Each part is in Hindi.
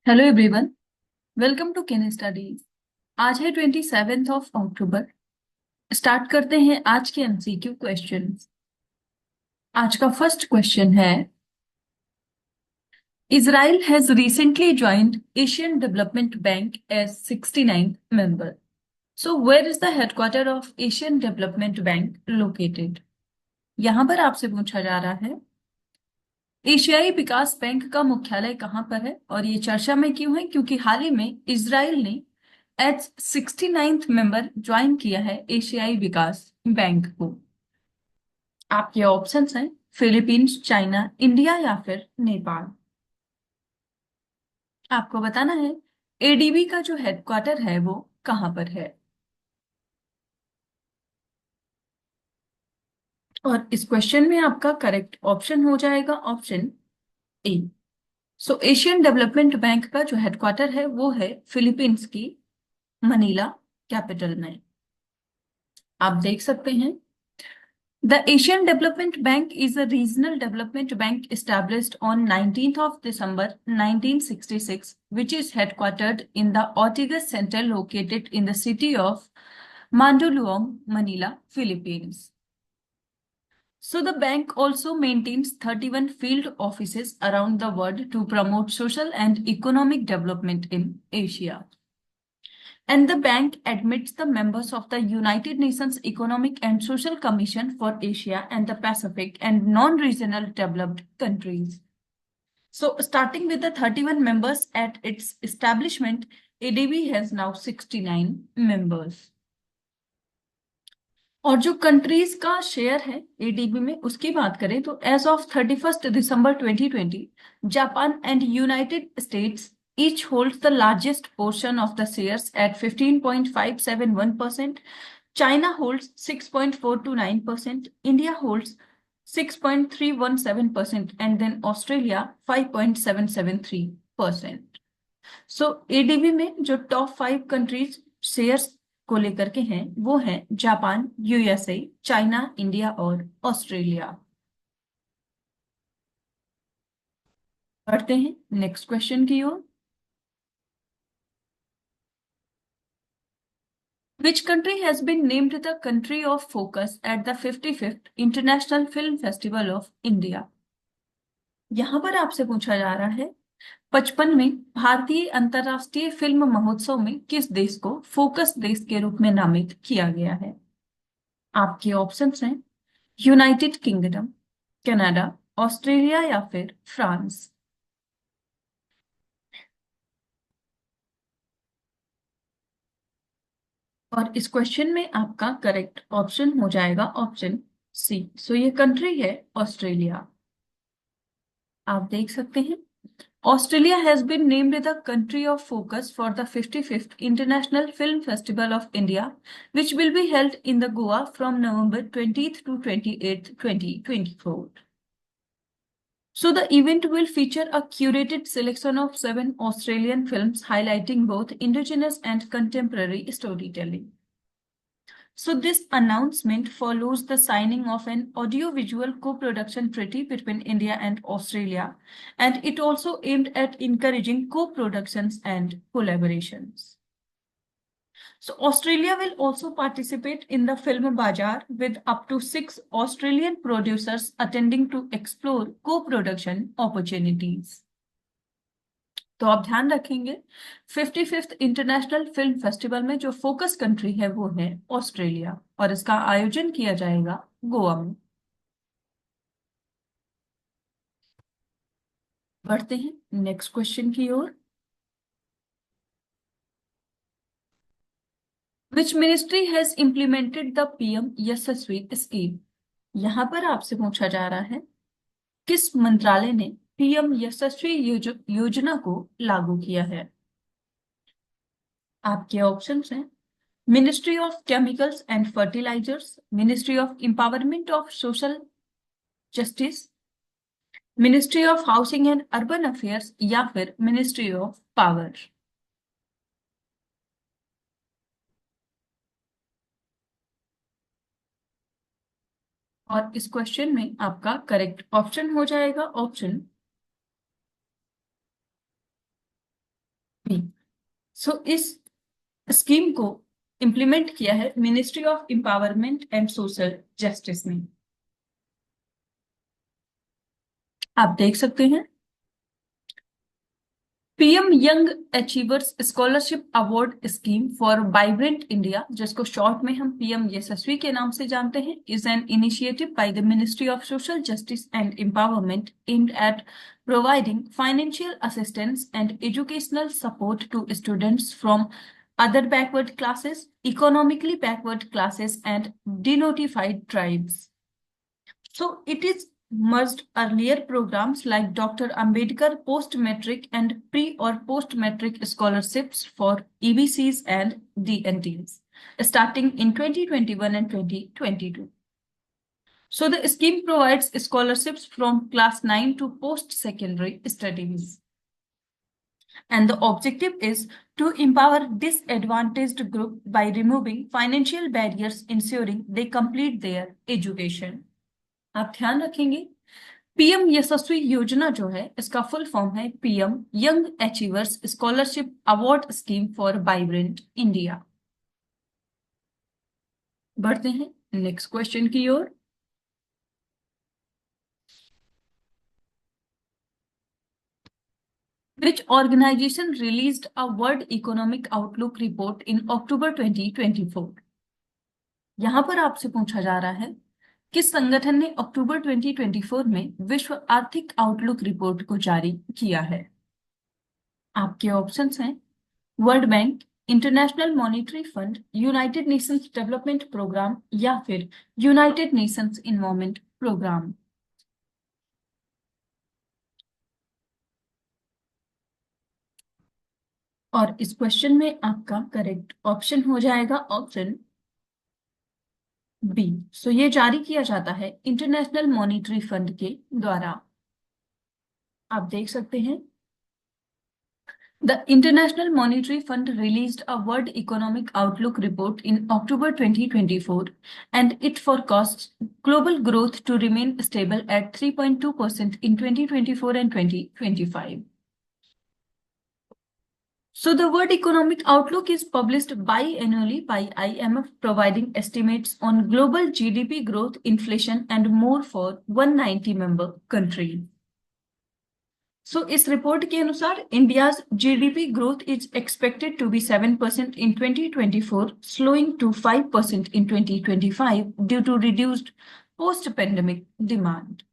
Hello everyone. Welcome to Ken Studies. आज है 27 अक्टूबर। स्टार्ट करते हैं आज के एमसीक्यू क्वेश्चंस। आज का फर्स्ट क्वेश्चन है, Israel has recently joined Asian Development Bank as 69th member. So where is the headquarter of Asian Development Bank located. यहाँ पर आपसे पूछा जा रहा है, एशियाई विकास बैंक का मुख्यालय कहाँ पर है और ये चर्चा में क्यों है, क्योंकि हाल ही में इजराइल ने एच 69th मेंबर ज्वाइन किया है एशियाई विकास बैंक को। आपके ऑप्शंस हैं फिलीपींस, चाइना, इंडिया या फिर नेपाल। आपको बताना है एडीबी का जो हेडक्वार्टर है वो कहाँ पर है। और इस क्वेश्चन में आपका करेक्ट ऑप्शन हो जाएगा option A. So Asian Development bank का जो हेडक्वार्टर है वो है फिलीपींस की मनीला कैपिटल में। आप देख सकते हैं, the Asian Development Bank is a regional development bank established on 19th of December 1966, which is headquartered in the Ortigas Center located in the city of Mandaluyong, Manila, Philippines. So the bank also maintains 31 field offices around the world to promote social and economic development in Asia. And the bank admits the members of the United Nations Economic and Social Commission for Asia and the Pacific and non-regional developed countries. So starting with the 31 members at its establishment, ADB has now 69 members. और जो कंट्रीज का शेयर है एडीबी में उसकी बात करें तो as of 31 December 2020, Japan and United States each holds the largest portion of the shares at 15.571%. China holds 6.429%. India holds 6.317%, and then Australia 5.773%. So ADB में जो टॉप 5 कंट्रीज शेयर्स को लेकर के हैं वो हैं जापान, यूएसए, चाइना, इंडिया और ऑस्ट्रेलिया। बढ़ते हैं नेक्स्ट क्वेश्चन की ओर। Which country has been named the country of focus at the 55th International Film Festival of India? यहाँ पर आपसे पूछा जा रहा है 55वें भारतीय अंतर्राष्ट्रीय फिल्म महोत्सव में किस देश को फोकस देश के रूप में नामित किया गया है। आपके ऑप्शंस हैं यूनाइटेड किंगडम, कनाडा, ऑस्ट्रेलिया या फिर फ्रांस। और इस क्वेश्चन में आपका करेक्ट ऑप्शन हो जाएगा ऑप्शन सी। सो ये कंट्री है ऑस्ट्रेलिया। आप देख सकते हैं, Australia has been named the country of focus for the 55th international film festival of India, which will be held in the Goa from November 20th to 28th 2024. So the event will feature a curated selection of 7 Australian films highlighting both indigenous and contemporary storytelling. So this announcement follows the signing of an audiovisual co-production treaty between India and Australia, and it also aimed at encouraging co-productions and collaborations. So Australia will also participate in the Film Bazaar with up to 6 Australian producers attending to explore co-production opportunities. तो आप ध्यान रखेंगे 55th इंटरनेशनल फिल्म फेस्टिवल में जो फोकस कंट्री है वो है ऑस्ट्रेलिया और इसका आयोजन किया जाएगा गोवा में। बढ़ते हैं नेक्स्ट क्वेश्चन की ओर। Which ministry has implemented the PM Yashasvi scheme. यहां पर आपसे पूछा जा रहा है किस मंत्रालय ने पीएम यशस्वी योजना को लागू किया है। आपके ऑप्शंस हैं Ministry of Chemicals and Fertilizers, Ministry of Empowerment of Social Justice, Ministry of Housing and Urban Affairs या फिर मिनिस्ट्री ऑफ पावर। और इस क्वेश्चन में आपका करेक्ट ऑप्शन हो जाएगा ऑप्शन बी। सो इस स्कीम को इम्प्लीमेंट किया है ministry of empowerment and social justice ने। आप देख सकते हैं PM young achievers scholarship award scheme for vibrant India, जिसको शॉर्ट में हम पीएम यशस्वी के नाम से जानते हैं, is an initiative by the ministry of Social justice and empowerment aimed at providing financial assistance and educational support to students from other backward classes, economically backward classes, and denotified tribes. So it is merged earlier programs like Dr. Ambedkar post-metric and pre or post-metric scholarships for EBCs and DNTs starting in 2021 and 2022. So the scheme provides scholarships from class 9 to post-secondary studies. And the objective is to empower disadvantaged group by removing financial barriers, ensuring they complete their education. आप ध्यान रखेंगे पीएम यशस्वी योजना जो है इसका फुल फॉर्म है PM young achievers scholarship award scheme for vibrant India. बढ़ते हैं नेक्स्ट क्वेश्चन की ओर। Which organization released a World Economic Outlook report in October 2024? यहां पर आपसे पूछा जा रहा है किस संगठन ने अक्टूबर 2024 में विश्व आर्थिक आउटलुक रिपोर्ट को जारी किया है। आपके ऑप्शंस हैं World Bank, International Monetary Fund, United Nations Development Programme या फिर यूनाइटेड नेशंस इन्वायरमेंट प्रोग्राम। और इस क्वेश्चन में आपका करेक्ट ऑप्शन हो जाएगा ऑप्शन बी। सो ये जारी किया जाता है इंटरनेशनल मॉनेटरी फंड के द्वारा। आप देख सकते हैं The International Monetary Fund released a World Economic Outlook report in October 2024, and it forecasts global growth to remain stable at 3.2% in 2024 and 2025. So the World Economic Outlook is published biannually by IMF, providing estimates on global GDP growth, inflation, and more for 190 member countries. So इस रिपोर्ट के अनुसार India's GDP growth is expected to be 7% in 2024, slowing to 5% in 2025 due to reduced post-pandemic demand.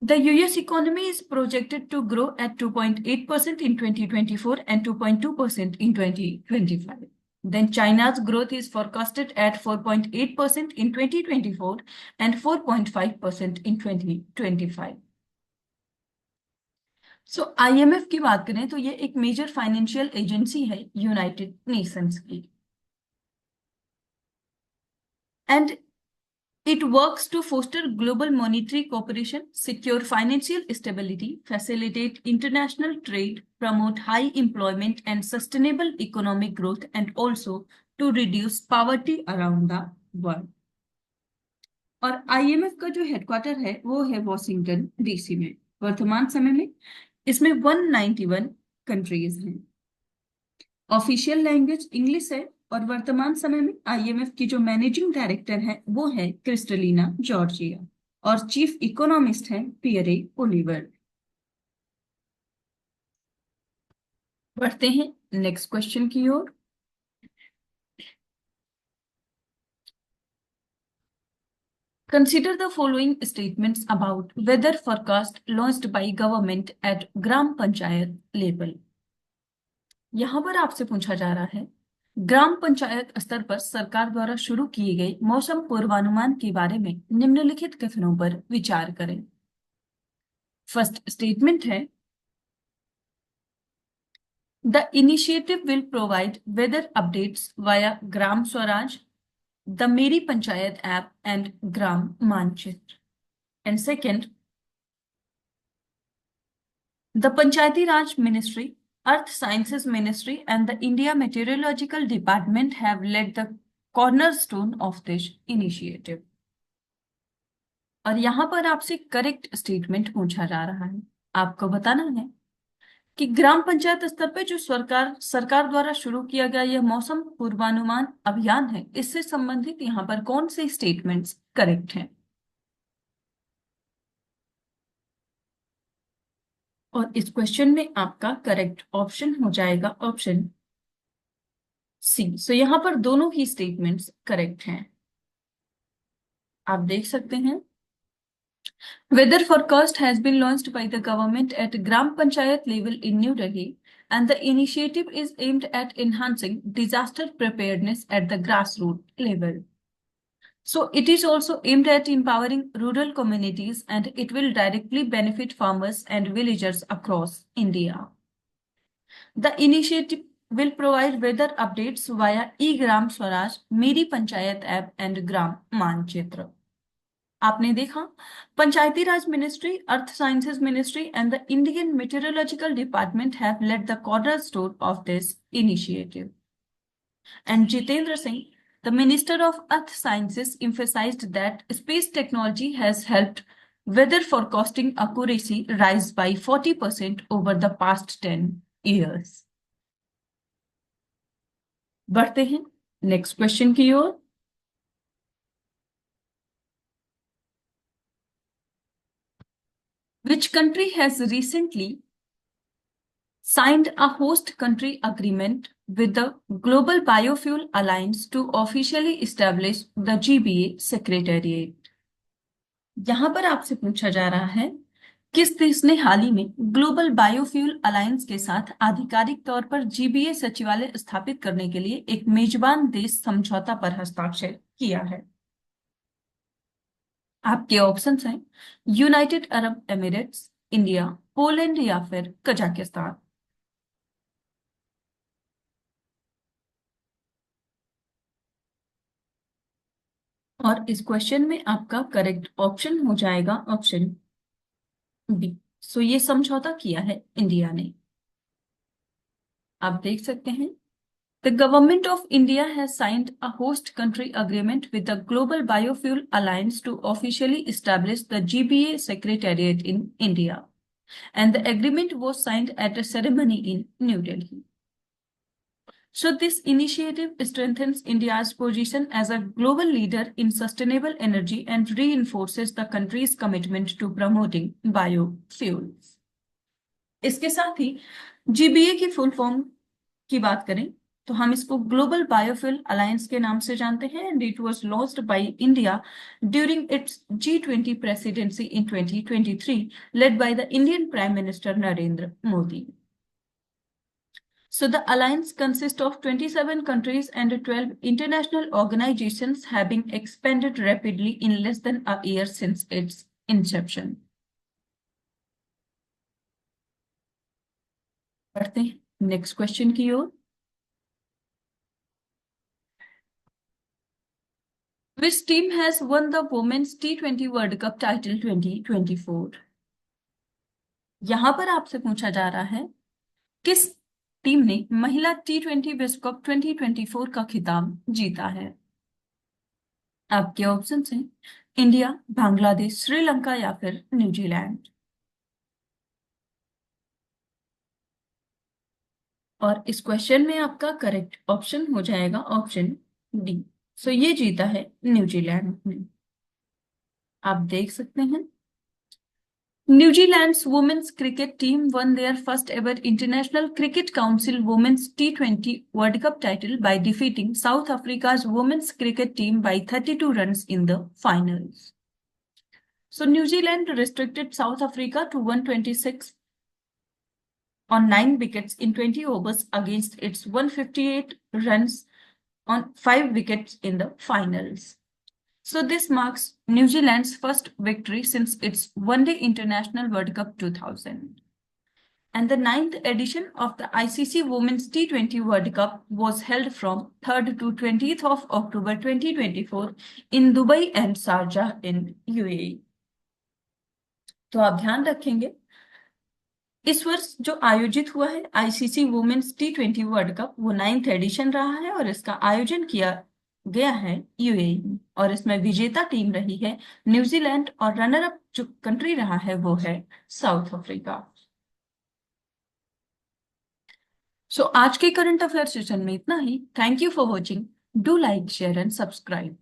The US economy is projected to grow at 2.8% in 2024 and 2.2% in 2025. Then China's growth is forecasted at 4.8% in 2024 and 4.5% in 2025. So IMF की बात करें तो ये एक मेजर फाइनेंशियल एजेंसी है यूनाइटेड नेशंस की, and it works to foster global monetary cooperation, secure financial stability, facilitate international trade, promote high employment and sustainable economic growth, and also to reduce poverty around the world. और आईएमएफ का जो हेडक्वार्टर है वो है वॉशिंगटन डीसी में। वर्तमान समय में इसमें 191 कंट्रीज हैं। ऑफिशियल लैंग्वेज इंग्लिश है और वर्तमान समय में आईएमएफ की जो मैनेजिंग डायरेक्टर है वो है क्रिस्टलिना जॉर्जिया और चीफ इकोनॉमिस्ट है पियरे ओलिवर। बढ़ते हैं नेक्स्ट क्वेश्चन की ओर। Consider the following statements about weather forecast launched by government at gram panchayat level. यहां पर आपसे पूछा जा रहा है ग्राम पंचायत स्तर पर सरकार द्वारा शुरू किए गए मौसम पूर्वानुमान के बारे में निम्नलिखित कथनों पर विचार करें। फर्स्ट स्टेटमेंट है the initiative will provide weather updates via Gram Swaraj, the Meri Panchayat app and Gram Manchitra. And second, the Panchayati Raj ministry, Earth Sciences Ministry and the India Meteorological Department have led the cornerstone of this initiative. और यहां पर आपसे करेक्ट स्टेटमेंट पूछा जा रहा है। आपको बताना है कि ग्राम पंचायत स्तर पे जो सरकार सरकार द्वारा शुरू किया गया यह मौसम पूर्वानुमान अभियान है, इससे संबंधित यहाँ पर कौन से स्टेटमेंट्स करेक्ट हैं? और इस क्वेश्चन में आपका करेक्ट ऑप्शन हो जाएगा ऑप्शन सी। सो यहाँ पर दोनों ही स्टेटमेंट्स करेक्ट हैं। आप देख सकते हैं, weather forecast has been launched by the government at Gram Panchayat level in New Delhi, and the initiative is aimed at enhancing disaster preparedness at the grassroots level. So it is also aimed at empowering rural communities, and it will directly benefit farmers and villagers across India. The initiative will provide weather updates via e-Gram Swaraj, Meri Panchayat app and Gram Manchitra. आपने देखा, Panchayati Raj ministry, earth sciences ministry and the Indian meteorological department have led the cornerstone of this initiative. And Jitendra Singh, the Minister of Earth Sciences, emphasized that space technology has helped weather forecasting accuracy rise by 40% over the past 10 years. बढ़ते हैं नेक्स्ट क्वेश्चन की ओर. Which country has recently signed a host country agreement with the Global Biofuel Alliance to officially establish the GBA Secretariat? यहां पर आपसे पूछा जा रहा है, किस देश ने हाल ही में ग्लोबल बायोफ्यूल अलायंस के साथ आधिकारिक तौर पर जीबीए सचिवालय स्थापित करने के लिए एक मेजबान देश समझौता पर हस्ताक्षर किया है? आपके ऑप्शंस हैं United Arab Emirates, India, Poland या फिर कजाकिस्तान. और इस क्वेश्चन में आपका करेक्ट ऑप्शन हो जाएगा ऑप्शन बी. सो ये समझौता किया है इंडिया ने. आप देख सकते हैं, the government of India has signed a host country agreement with the Global Biofuel Alliance to officially establish the GBA Secretariat in India, and the agreement was signed at a ceremony in New Delhi. So this initiative strengthens India's position as a global leader in sustainable energy and reinforces the country's commitment to promoting biofuels. इसके साथ ही GBA की फुल फॉर्म की बात करें तो हम इसको ग्लोबल बायोफ्यूल अलायंस के नाम से जानते हैं, and it was launched by India during its G20 presidency in 2023, led by the Indian prime minister Narendra Modi. So the alliance consists of 27 countries and 12 international organizations, having expanded rapidly in less than a year since its inception. बढ़ते हैं नेक्स्ट क्वेश्चन की ओर. Which team has won the Women's T20 World Cup title 2024? यहां पर आपसे पूछा जा रहा है, किस टीम ने महिला T20 विश्व कप 2024 का खिताब जीता है? आपके ऑप्शन हैं इंडिया, बांग्लादेश, श्रीलंका या फिर न्यूजीलैंड. और इस क्वेश्चन में आपका करेक्ट ऑप्शन हो जाएगा ऑप्शन डी. सो ये जीता है न्यूजीलैंड ने. आप देख सकते हैं, New Zealand's women's cricket team won their first ever International Cricket Council Women's T20 World Cup title by defeating South Africa's women's cricket team by 32 runs in the finals. So New Zealand restricted South Africa to 126 on 9 wickets in 20 overs against its 158 runs on 5 wickets in the finals. So this marks New Zealand's first victory since its One-Day International World Cup 2000. And the 9th edition of the ICC Women's T20 World Cup was held from 3rd to 20th of October 2024 in Dubai and Sharjah in UAE. तो आप ध्यान रखेंगे, इस वर्ष जो आयोजित हुआ है ICC women's T20 world cup वो 9th एडिशन रहा है और इसका आयोजन किया गया है यूएई, और इसमें विजेता टीम रही है न्यूजीलैंड और रनर अप जो कंट्री रहा है वो है साउथ अफ्रीका. सो आज के करंट अफेयर सेशन में इतना ही। Thank you for watching. Do like share and subscribe.